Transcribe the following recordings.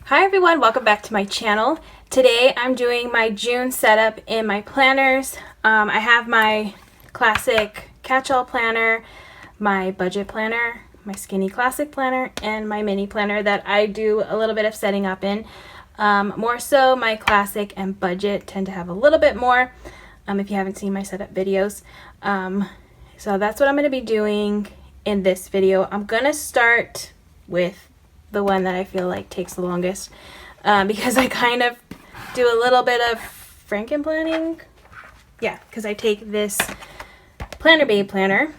Hi everyone, welcome back to my channel. Today I'm doing my June setup in my planners. I have my classic catch-all planner, my budget planner, my skinny classic planner, and my mini planner that I do a little bit of setting up in. More so my classic and budget tend to have a little bit more if you haven't seen my setup videos. So that's what I'm going to be doing in this video. I'm going to start with the one that I feel like takes the longest because I kind of do a little bit of Franken planning. Yeah, because I take this Planner Babe planner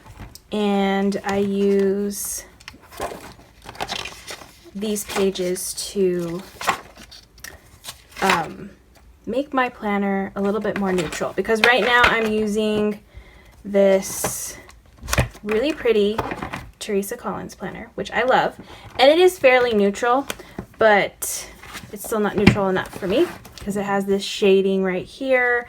and I use these pages to make my planner a little bit more neutral, because right now I'm using this really pretty Teresa Collins planner, which I love, and it is fairly neutral, but it's still not neutral enough for me because it has this shading right here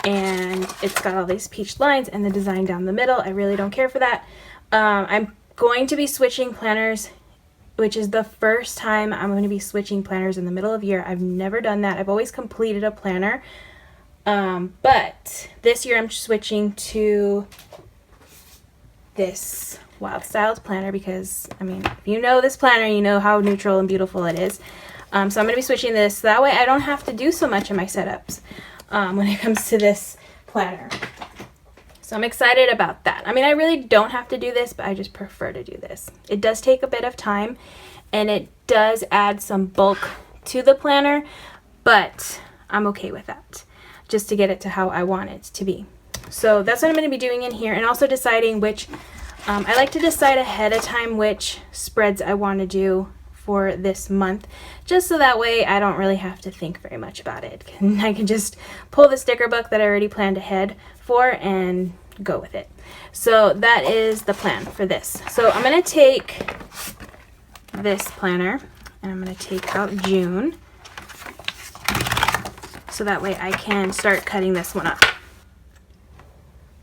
and it's got all these peach lines and the design down the middle. I really don't care for that. I'm going to be switching planners, which is the first time I'm going to be switching planners in the middle of year. I've never done that. I've always completed a planner, but this year I'm switching to this Wild Styles planner because, I mean, if you know this planner, you know how neutral and beautiful it is. So I'm going to be switching this, so that way I don't have to do so much in my setups when it comes to this planner. So I'm excited about that. I mean, I really don't have to do this, but I just prefer to do this. It does take a bit of time, and it does add some bulk to the planner, but I'm okay with that, just to get it to how I want it to be. So that's what I'm going to be doing in here, and also deciding which, I like to decide ahead of time which spreads I want to do for this month, just so that way I don't really have to think very much about it. I can just pull the sticker book that I already planned ahead for and go with it. So that is the plan for this. So I'm going to take this planner and I'm going to take out June, so that way I can start cutting this one up.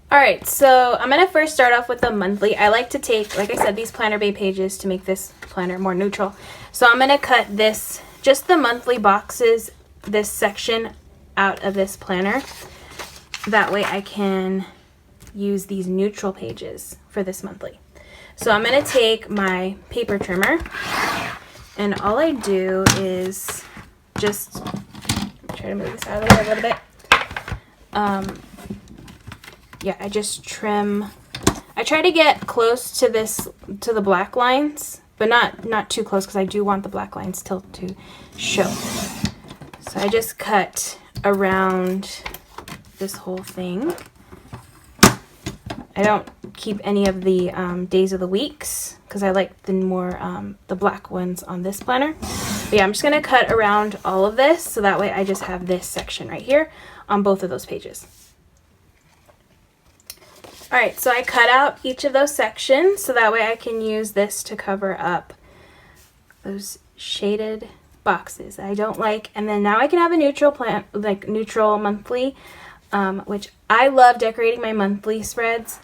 Alright, so I'm going to first start off with the monthly. I like to take, like I said, these Planner Babe pages to make this planner more neutral. So I'm going to cut this, just the monthly boxes, this section out of this planner. That way I can use these neutral pages for this monthly. So I'm going to take my paper trimmer, and all I do is just try to move this out of the way a little bit. Yeah, I just trim. I try to get close to this, to the black lines, but not too close, because I do want the black lines still to show. So I just cut around this whole thing. I don't keep any of the days of the weeks, because I like the more the black ones on this planner. But yeah, I'm just gonna cut around all of this, so that way I just have this section right here on both of those pages. Alright, so I cut out each of those sections, so that way I can use this to cover up those shaded boxes that I don't like. And then now I can have a neutral plan, like neutral monthly, which I love decorating my monthly spreads.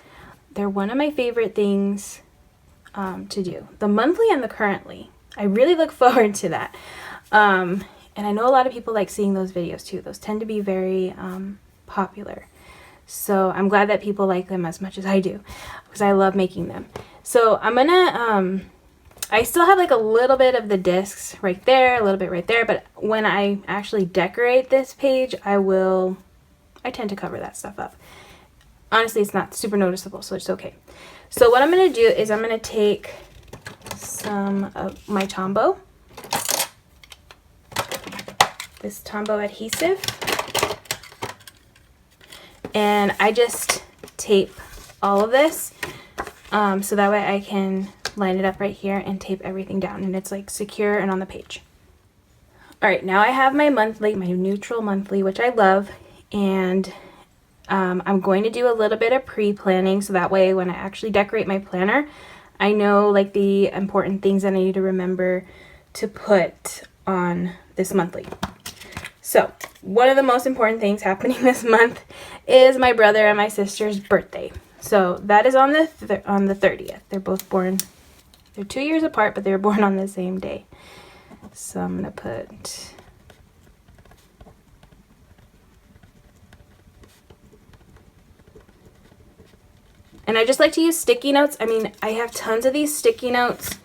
They're one of my favorite things to do. The monthly and the currently. I really look forward to that. And I know a lot of people like seeing those videos too. Those tend to be very popular. So I'm glad that people like them as much as I do, because I love making them. So I'm gonna, I still have like a little bit of the discs right there, a little bit right there, but when I actually decorate this page, I tend to cover that stuff up. Honestly, it's not super noticeable, so it's okay. So what I'm gonna do is I'm gonna take some of my Tombow, this Tombow adhesive, and I just tape all of this so that way I can line it up right here and tape everything down, and it's like secure and on the page. Alright, now I have my monthly, my neutral monthly, which I love, and I'm going to do a little bit of pre-planning, so that way when I actually decorate my planner, I know like the important things that I need to remember to put on this monthly. So one of the most important things happening this month is my brother and my sister's birthday. So that is on the 30th. They're both born, they're 2 years apart, but they were born on the same day. So I'm gonna put and I just like to use sticky notes. I mean, I have tons of these sticky notes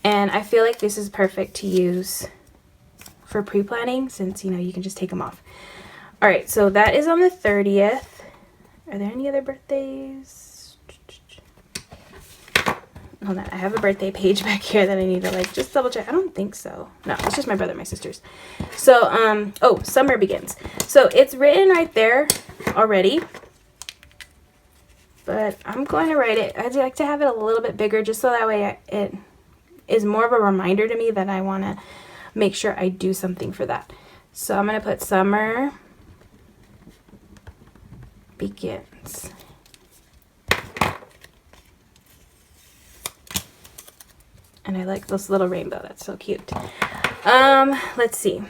and I feel like this is perfect to use for pre-planning since, you know, you can just take them off. All right, so that is on the 30th. Are there any other birthdays? Hold on, I have a birthday page back here that I need to like just double check. I don't think so. No, it's just my brother and my sisters. So, oh, summer begins. So it's written right there already. But I'm going to write it. I'd like to have it a little bit bigger just so that way it is more of a reminder to me that I want to make sure I do something for that. So I'm going to put summer begins. And I like this little rainbow. That's so cute. Let's see.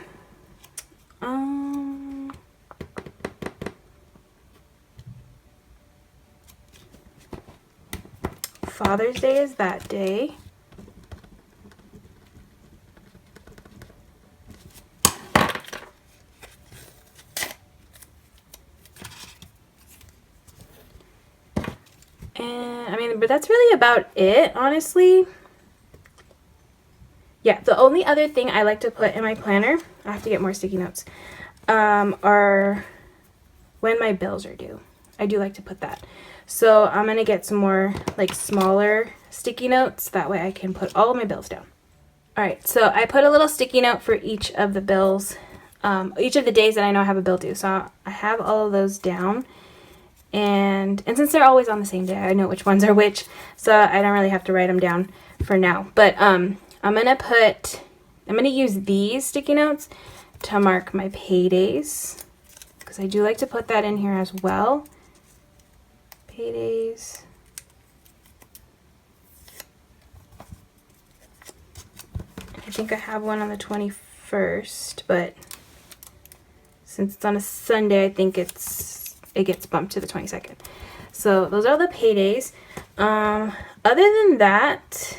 Father's Day is that day. And I mean, but that's really about it, honestly. Yeah, the only other thing I like to put in my planner, I have to get more sticky notes, are when my bills are due. I do like to put that. So I'm going to get some more like smaller sticky notes. That way I can put all of my bills down. All right, so I put a little sticky note for each of the bills, each of the days that I know I have a bill due. So I have all of those down. And since they're always on the same day, I know which ones are which. So I don't really have to write them down for now. But I'm going to use these sticky notes to mark my paydays. Because I do like to put that in here as well. Paydays. I think I have one on the 21st, but since it's on a Sunday, I think it gets bumped to the 22nd. So those are the paydays. Other than that,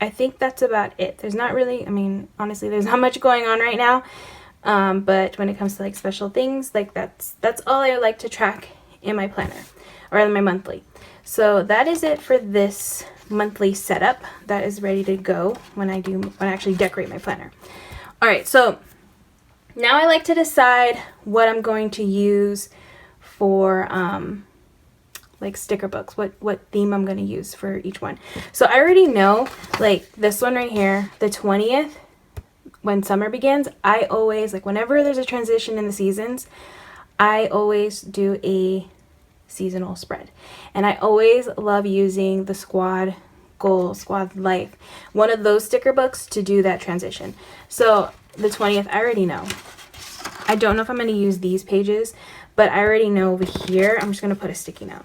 I think that's about it. There's not really, I mean, honestly, there's not much going on right now. But when it comes to like special things, like that's all I like to track in my planner, or in my monthly. So that is it for this monthly setup. That is ready to go when I actually decorate my planner. All right, so now I like to decide what I'm going to use for like sticker books, what theme I'm going to use for each one. So I already know, like this one right here, the 20th, when summer begins, I always, like whenever there's a transition in the seasons, I always do a seasonal spread. And I always love using the Squad Goal, Squad Life, one of those sticker books to do that transition. So the 20th, I already know. I don't know if I'm going to use these pages, but I already know over here, I'm just going to put a sticky note.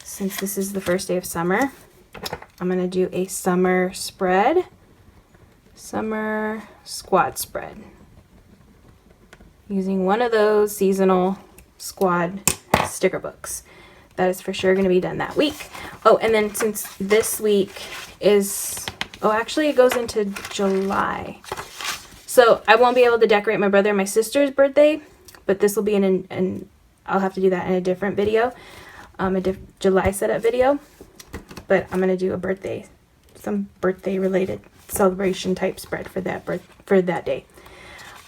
Since this is the first day of summer, I'm going to do a summer spread, summer squad spread, using one of those seasonal squad sticker books. That is for sure going to be done that week. Oh, and then since this week is, oh, actually it goes into July. So I won't be able to decorate my brother and my sister's birthday, but this will be I'll have to do that in a different video, a July setup video. But I'm going to do some birthday related celebration type spread for that day.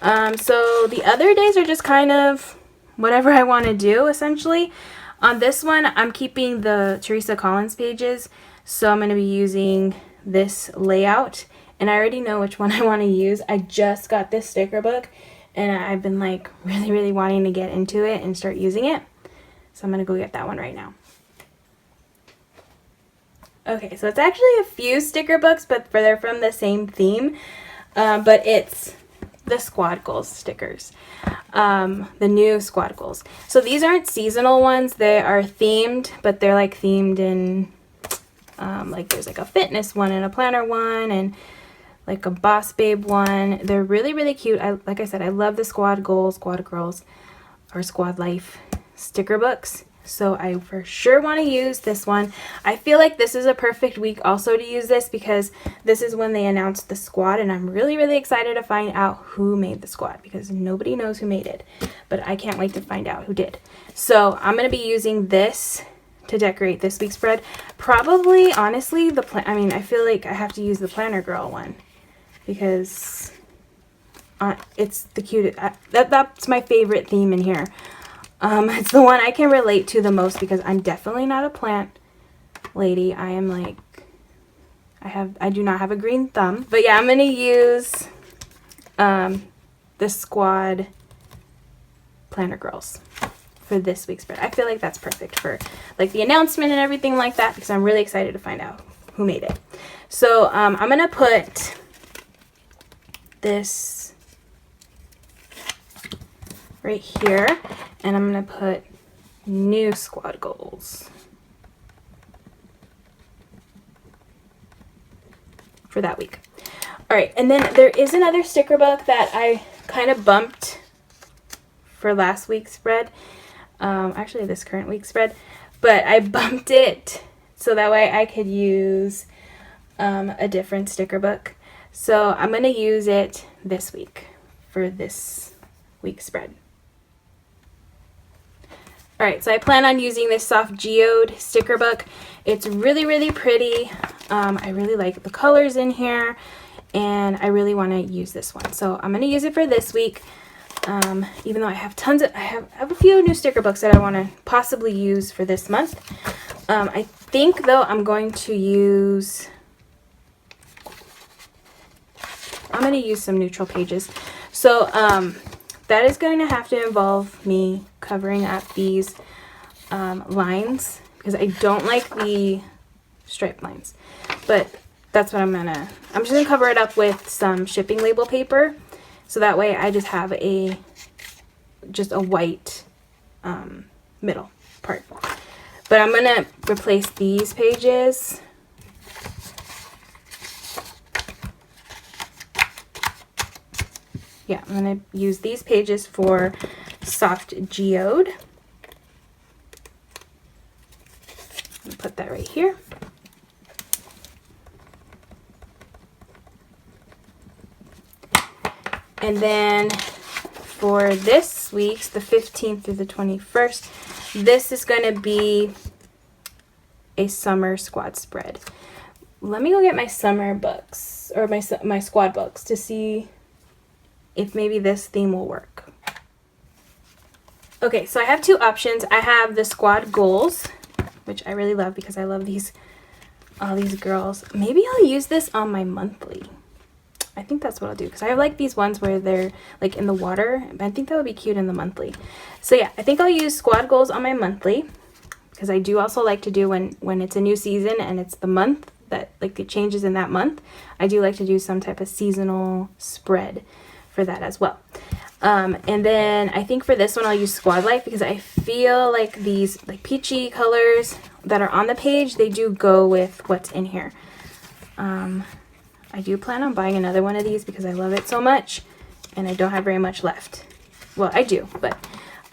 So the other days are just kind of whatever I want to do, essentially. On this one, I'm keeping the Teresa Collins pages, so I'm going to be using this layout, and I already know which one I want to use. I just got this sticker book, and I've been like really wanting to get into it and start using it, so I'm going to go get that one right now. Okay, so it's actually a few sticker books, but they're from the same theme, but it's the Squad Goals stickers, the new Squad Goals. So these aren't seasonal ones, they are themed, but they're like themed in like there's like a fitness one and a planner one and like a boss babe one. They're really cute. Like I said, I love the Squad Goals, Squad Girls, or Squad Life sticker books. So I for sure want to use this one. I feel like this is a perfect week also to use this because this is when they announced the squad, and I'm really, really excited to find out who made the squad because nobody knows who made it. But I can't wait to find out who did. So I'm going to be using this to decorate this week's spread. Probably, honestly, I feel like I have to use the Planner Girl one because it's the cutest. That's my favorite theme in here. It's the one I can relate to the most because I'm definitely not a plant lady. I am like, I do not have a green thumb. But yeah, I'm going to use the Squad Planner Girls for this week's spread. I feel like that's perfect for like the announcement and everything like that because I'm really excited to find out who made it. So I'm going to put this right here, and I'm going to put new squad goals for that week. All right, and then there is another sticker book that I kind of bumped for last week's spread. Actually, this current week's spread, but I bumped it so that way I could use a different sticker book. So I'm going to use it this week for this week's spread. All right, so I plan on using this soft geode sticker book. It's really, really pretty. I really like the colors in here, and I really want to use this one. So I'm going to use it for this week. Even though I have I have a few new sticker books that I want to possibly use for this month. I think though I'm going to use some neutral pages. So that is going to have to involve me covering up these lines because I don't like the striped lines. But that's what I'm just gonna cover it up with some shipping label paper. So that way I just have just a white middle part. But I'm going to replace these pages. Yeah, I'm going to use these pages for soft geode. Put that right here. And then for this week's, the 15th through the 21st, this is going to be a summer squad spread. Let me go get my summer books, or my squad books, to see if maybe this theme will work. Okay, so I have two options. I have the squad goals, which I really love because I love all these girls. Maybe I'll use this on my monthly. I think that's what I'll do because I have like these ones where they're like in the water. I think that would be cute in the monthly. So yeah, I think I'll use squad goals on my monthly because I do also like to do when it's a new season and it's the month that like it changes in that month. I do like to do some type of seasonal spread for that as well. And then I think for this one I'll use Squad Life because I feel like these like peachy colors that are on the page, they do go with what's in here. I do plan on buying another one of these because I love it so much and I don't have very much left. Well, I do, but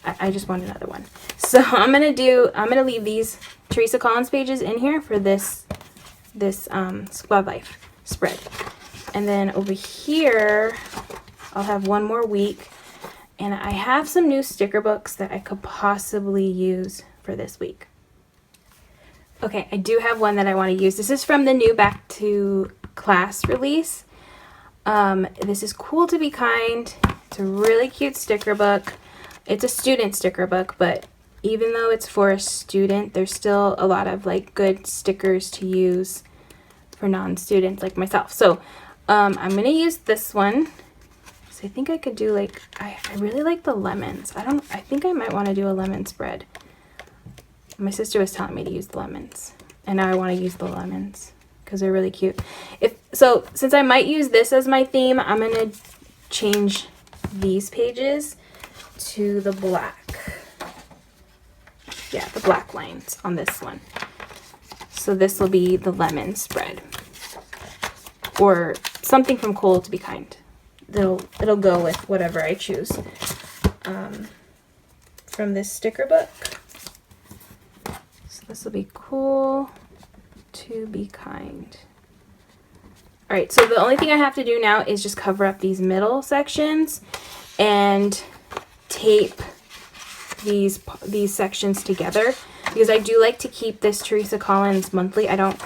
I just want another one. So I'm gonna leave these Teresa Collins pages in here for this Squad Life spread. And then over here, I'll have one more week. And I have some new sticker books that I could possibly use for this week. Okay, I do have one that I want to use. This is from the new Back to Class release. This is Cool to Be Kind. It's a really cute sticker book. It's a student sticker book, but even though it's for a student, there's still a lot of like good stickers to use for non-students like myself. So I'm going to use this one. So I think I could do like, I really like the lemons. I think I might want to do a lemon spread. My sister was telling me to use the lemons, and now I want to use the lemons because they're really cute. Since I might use this as my theme, I'm going to change these pages to the black. Yeah, the black lines on this one. So this will be the lemon spread or something from Cool to Be Kind. It'll go with whatever I choose from this sticker book. This will be cool to be kind. All right, so the only thing I have to do now is just cover up these middle sections and tape these sections together, because I do like to keep this Teresa Collins monthly. I don't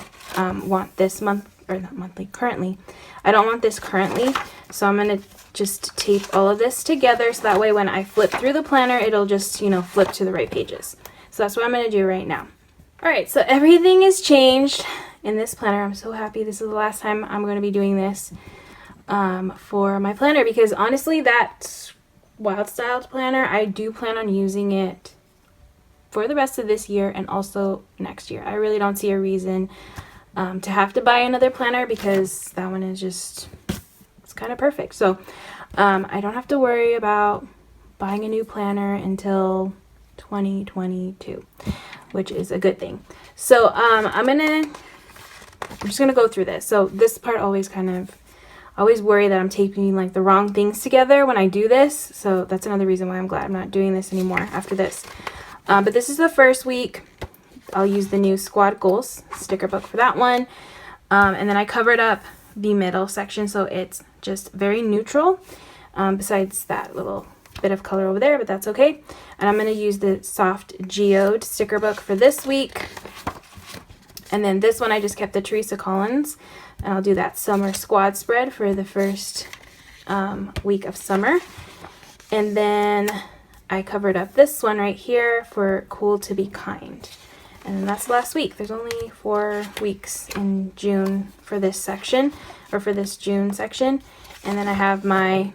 want this month, or not monthly, currently. I don't want this currently, so I'm going to just tape all of this together so that way when I flip through the planner, it'll just, you know, flip to the right pages. So that's what I'm going to do right now. All right, so everything is changed in this planner. I'm so happy. This is the last time I'm going to be doing this for my planner, because honestly, that Wild Styled planner, I do plan on using it for the rest of this year and also next year. I really don't see a reason to have to buy another planner, because that one is just, it's kind of perfect. So I don't have to worry about buying a new planner until 2022, which is a good thing. So I'm just gonna go through this. So this part always always worry that I'm taping like the wrong things together when I do this. So that's another reason why I'm glad I'm not doing this anymore after this. But this is the first week. I'll use the new Squad Goals sticker book for that one. And then I covered up the middle section, so it's just very neutral, besides that little bit of color over there, but that's okay. And I'm going to use the soft geode sticker book for this week. And then this one I just kept the Teresa Collins, and I'll do that summer squad spread for the first week of summer. And then I covered up this one right here for Cool to Be Kind. And that's last week. There's only 4 weeks in June for this section, or for this June section. And then I have my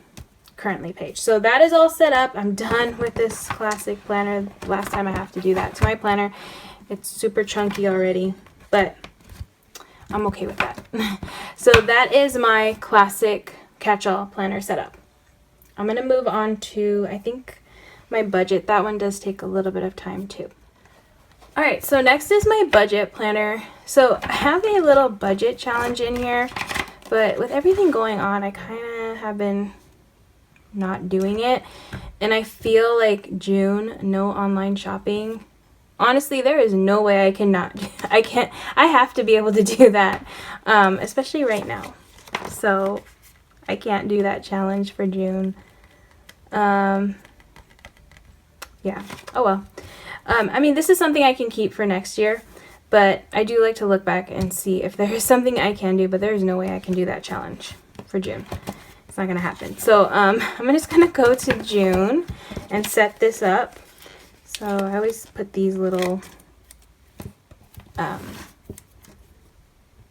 currently page. So that is all set up. I'm done with this classic planner. Last time I have to do that to my planner. It's super chunky already, but I'm okay with that. So that is my classic catch-all planner setup. I'm going to move on to, I think, my budget. That one does take a little bit of time too. All right, so next is my budget planner. So I have a little budget challenge in here, but with everything going on, I kind of have been not doing it. And I feel like June, no online shopping. Honestly, there is no way I have to be able to do that, especially right now. So I can't do that challenge for June. Yeah, oh well. I mean, this is something I can keep for next year, but I do like to look back and see if there is something I can do, but there is no way I can do that challenge for June. It's not going to happen. So I'm just going to go to June and set this up. So I always put these little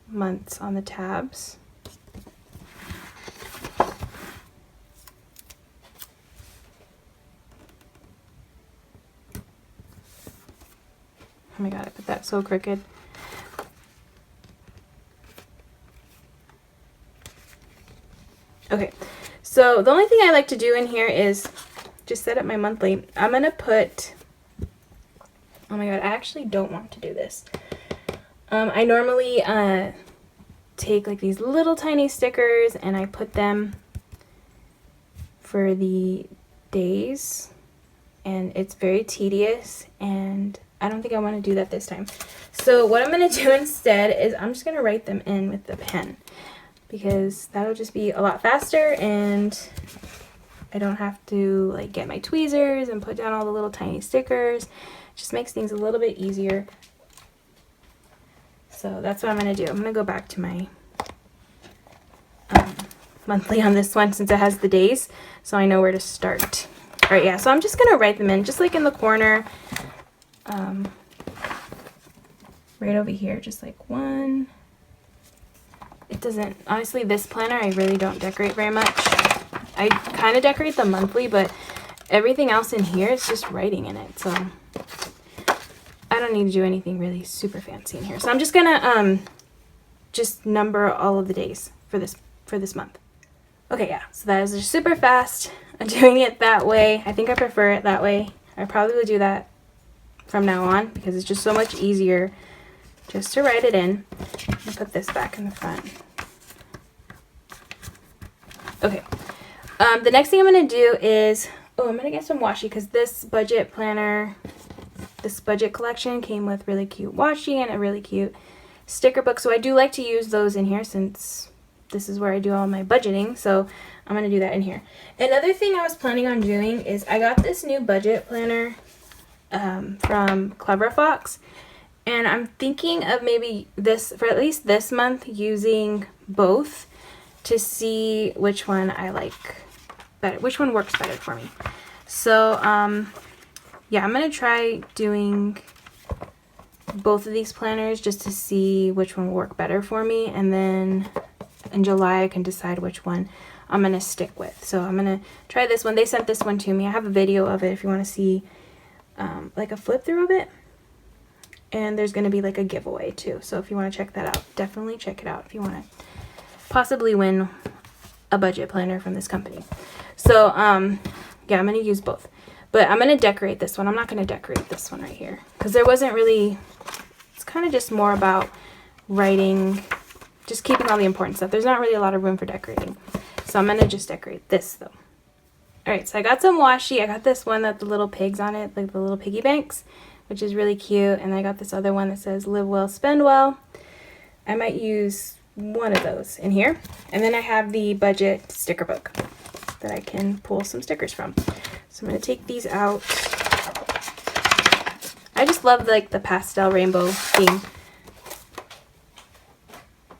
months on the tabs. Oh my god, I put that so crooked. Okay, so the only thing I like to do in here is just set up my monthly. I'm going to put, oh my god, I actually don't want to do this. I normally take like these little tiny stickers and I put them for the days, and it's very tedious, and I don't think I want to do that this time. So what I'm going to do instead is I'm just going to write them in with the pen, because that'll just be a lot faster, and I don't have to like get my tweezers and put down all the little tiny stickers. It just makes things a little bit easier. So that's what I'm going to do. I'm going to go back to my monthly on this one, since it has the days, so I know where to start. All right, yeah, so I'm just going to write them in just like in the corner. Right over here, just like one. It doesn't, honestly, this planner I really don't decorate very much. I kind of decorate the monthly, but everything else in here is just writing in it, so I don't need to do anything really super fancy in here. So I'm just gonna just number all of the days for this month. Okay, yeah, so that is just super fast. I'm doing it that way. I think I prefer it that way. I probably would do that from now on, because it's just so much easier just to write it in. And put this back in the front. Okay. The next thing I'm going to do is, I'm going to get some washi, because this budget planner, this budget collection came with really cute washi and a really cute sticker book. So I do like to use those in here since this is where I do all my budgeting. So I'm going to do that in here. Another thing I was planning on doing is I got this new budget planner from Clever Fox. And I'm thinking of maybe this, for at least this month, using both to see which one I like better, which one works better for me. So, yeah, I'm going to try doing both of these planners just to see which one will work better for me. And then in July, I can decide which one I'm going to stick with. So I'm going to try this one. They sent this one to me. I have a video of it if you want to see like a flip through of it. And there's going to be like a giveaway too. So if you want to check that out, definitely check it out if you want to possibly win a budget planner from this company. So, yeah, I'm going to use both. But I'm going to decorate this one. I'm not going to decorate this one right here. Because there wasn't really, it's kind of just more about writing, just keeping all the important stuff. There's not really a lot of room for decorating. So I'm going to just decorate this though. Alright, so I got some washi. I got this one that the little pigs on it, like the little piggy banks, which is really cute. And I got this other one that says live well, spend well. I might use one of those in here. And then I have the budget sticker book that I can pull some stickers from. So I'm going to take these out. I just love like the pastel rainbow theme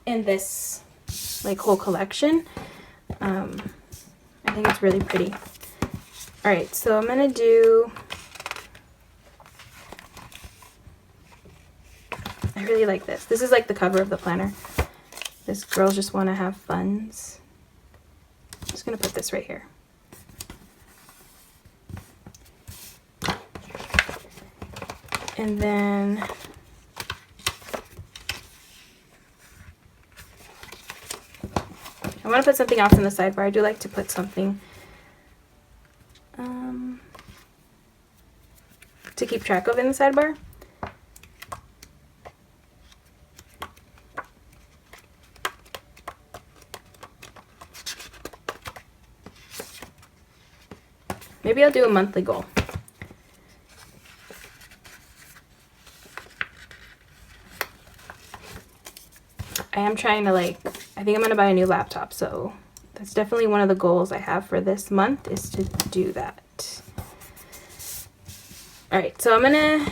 in this like whole collection. I think it's really pretty. Alright, so I'm going to do, I really like this. This is like the cover of the planner. This girls just want to have funs. I'm just going to put this right here. And then I want to put something else in the sidebar. I do like to put something to keep track of in the sidebar. Maybe I'll do a monthly goal. I am trying to I think I'm going to buy a new laptop, so that's definitely one of the goals I have for this month is to do that. Alright, so I'm going to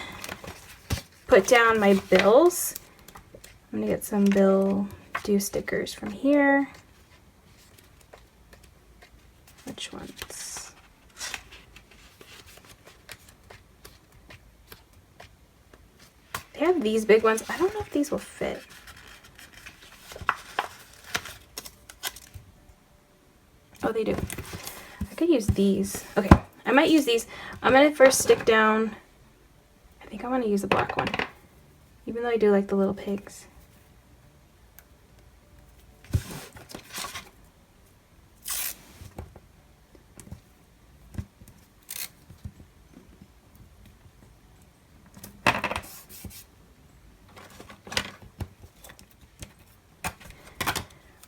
put down my bills. I'm going to get some bill due stickers from here. Which ones? They have these big ones. I don't know if these will fit. Oh, they do. I could use these. Okay, I might use these. I'm going to first stick down, I think I want to use the black one, even though I do like the little pigs.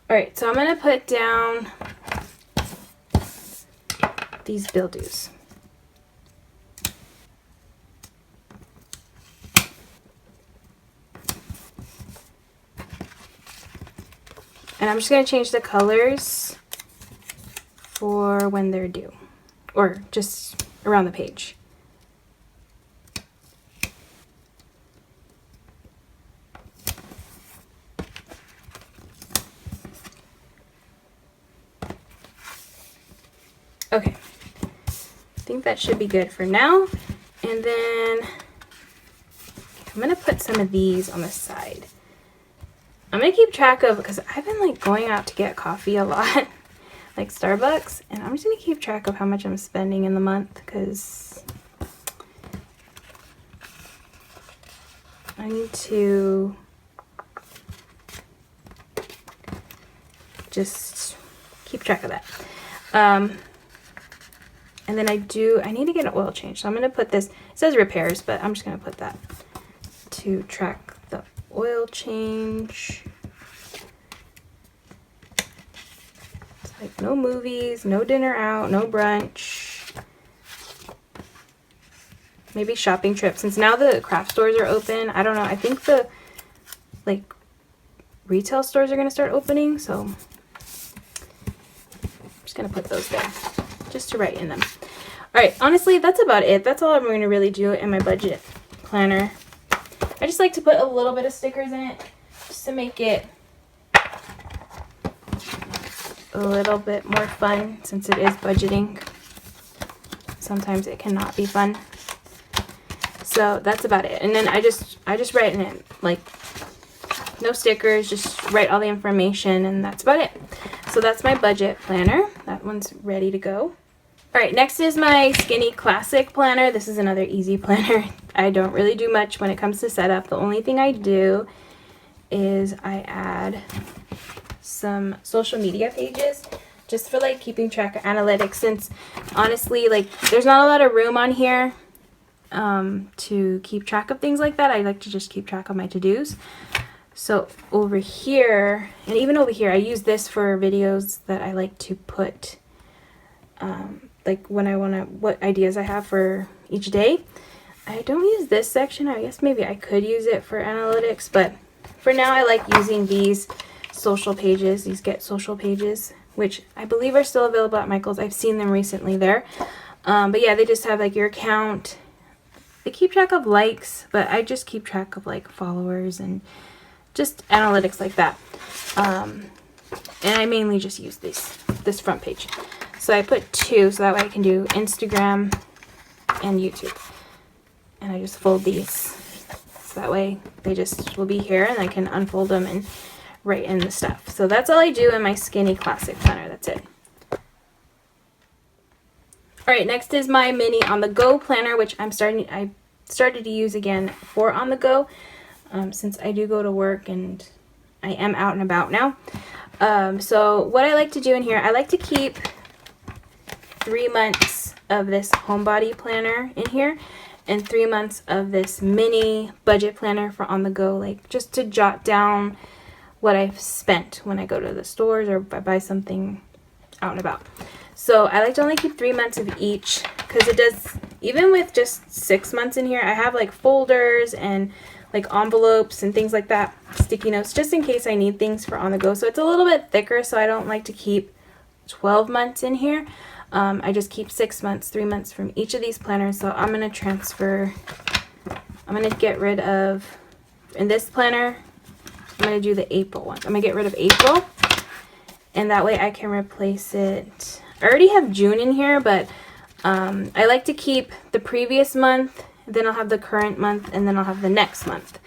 Alright, so I'm going to put down these bill dues. And I'm just going to change the colors for when they're due, or just around the page. Okay, I think that should be good for now. And then I'm going to put some of these on the side. I'm going to keep track of, because I've been going out to get coffee a lot, like Starbucks, and I'm just going to keep track of how much I'm spending in the month, because I need to just keep track of that. And then I need to get an oil change. So I'm going to put this, it says repairs, but I'm just going to put that to track the oil change. It's like no movies, no dinner out, no brunch. maybe shopping trip. Since now the craft stores are open, I don't know. I think the like retail stores are going to start opening, so I'm just going to put those there just to write in them. All right, honestly, that's about it. That's all I'm going to really do in my budget planner. I just like to put a little bit of stickers in it just to make it a little bit more fun, since it is budgeting. Sometimes it cannot be fun. So that's about it. And then I just write in it, like, no stickers, just write all the information, and that's about it. So that's my budget planner. That one's ready to go. All right, next is my Skinny Classic planner. This is another easy planner. I don't really do much when it comes to setup. The only thing I do is I add some social media pages just for like keeping track of analytics, since honestly, like, there's not a lot of room on here to keep track of things like that. I like to just keep track of my to-dos. So over here, and even over here, I use this for videos that I like to put like when I want to, what ideas I have for each day. I don't use this section. I guess maybe I could use it for analytics, but for now I like using these social pages, these Get Social pages, which I believe are still available at Michael's. I've seen them recently there. But yeah, they just have like your account. They keep track of likes, but I just keep track of like followers and just analytics like that. And I mainly just use this front page. So I put 2 so that way I can do Instagram and YouTube. And I just fold these so that way they just will be here and I can unfold them and write in the stuff. So that's all I do in my Skinny Classic planner. That's it. All right, next is my mini on the go planner, which I started to use again for on the go, since I do go to work and I am out and about now. So what I like to do in here, I like to keep 3 months of this homebody planner in here and 3 months of this mini budget planner for on the go, like just to jot down what I've spent when I go to the stores or if I buy something out and about. So I like to only keep 3 months of each, because it does, even with just 6 months in here, I have like folders and like envelopes and things like that, sticky notes, just in case I need things for on the go. So it's a little bit thicker, so I don't like to keep 12 months in here. I just keep 6 months, 3 months from each of these planners. So I'm going to get rid of, in this planner, I'm going to do the April one. I'm going to get rid of April, and that way I can replace it. I already have June in here, but I like to keep the previous month, then I'll have the current month, and then I'll have the next month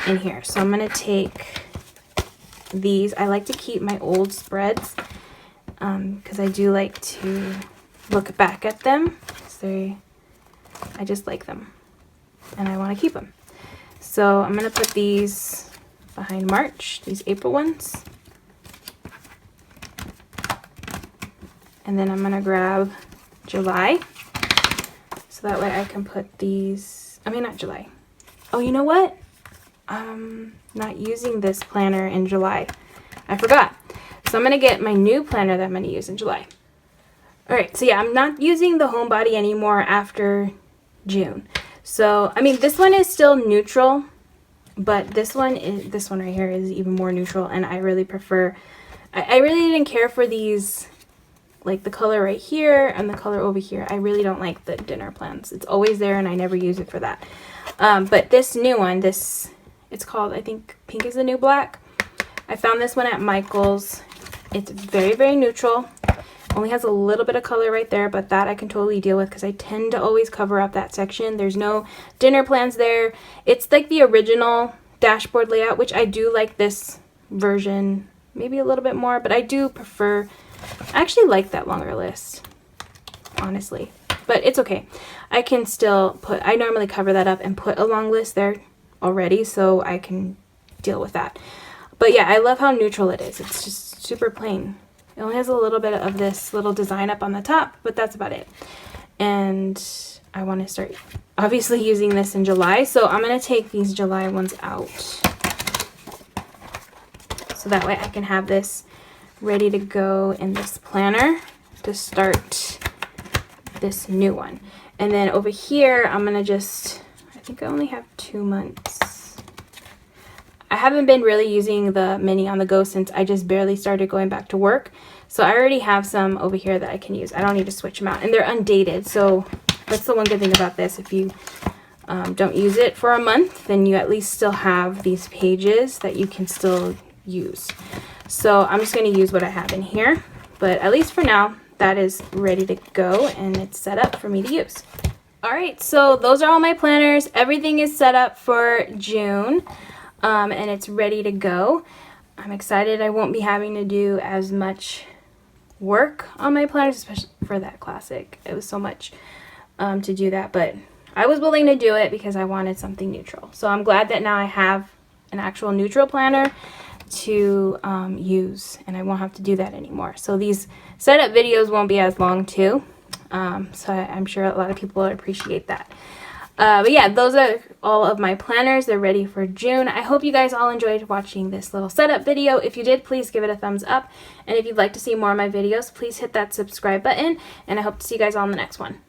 in here. So I'm going to take these. I like to keep my old spreads because I do like to look back at them. I just like them and I want to keep them. So I'm going to put these behind March, these April ones. And then I'm going to grab July. So that way I can put these, I mean not July. Oh, you know what? I'm not using this planner in July. I forgot. So I'm going to get my new planner that I'm going to use in July. Alright, so yeah, I'm not using the homebody anymore after June. So, I mean, this one is still neutral, but this one right here is even more neutral, and I really prefer, I really didn't care for these, like the color right here and the color over here. I really don't like the dinner plans. It's always there and I never use it for that. But this new one, it's called, I think, Pink is the New Black. I found this one at Michael's. It's very, very neutral. Only has a little bit of color right there, but that I can totally deal with because I tend to always cover up that section. There's no dinner plans there. It's like the original dashboard layout, which I do like this version maybe a little bit more, but I do prefer, I actually like that longer list, honestly, but it's okay. I can still I normally cover that up and put a long list there already, so I can deal with that. But yeah, I love how neutral it is. It's just super plain. It only has a little bit of this little design up on the top, but that's about it. And I want to start obviously using this in July, so I'm going to take these July ones out. So that way I can have this ready to go in this planner to start this new one. And then over here, I'm gonna just, I think I only have 2 months. I haven't been really using the mini on the go since I just barely started going back to work. So I already have some over here that I can use. I don't need to switch them out. And they're undated, so that's the one good thing about this. If you don't use it for a month, then you at least still have these pages that you can still use. So I'm just going to use what I have in here. But at least for now, that is ready to go and it's set up for me to use. Alright, so those are all my planners. Everything is set up for June and it's ready to go. I'm excited I won't be having to do as much work on my planners, especially for that classic. It was so much to do that, but I was willing to do it because I wanted something neutral. So I'm glad that now I have an actual neutral planner to use, and I won't have to do that anymore. So these setup videos won't be as long too, so I'm sure a lot of people will appreciate that. But yeah, those are all of my planners. They're ready for June. I hope you guys all enjoyed watching this little setup video. If you did, please give it a thumbs up. And if you'd like to see more of my videos, please hit that subscribe button. And I hope to see you guys all in the next one.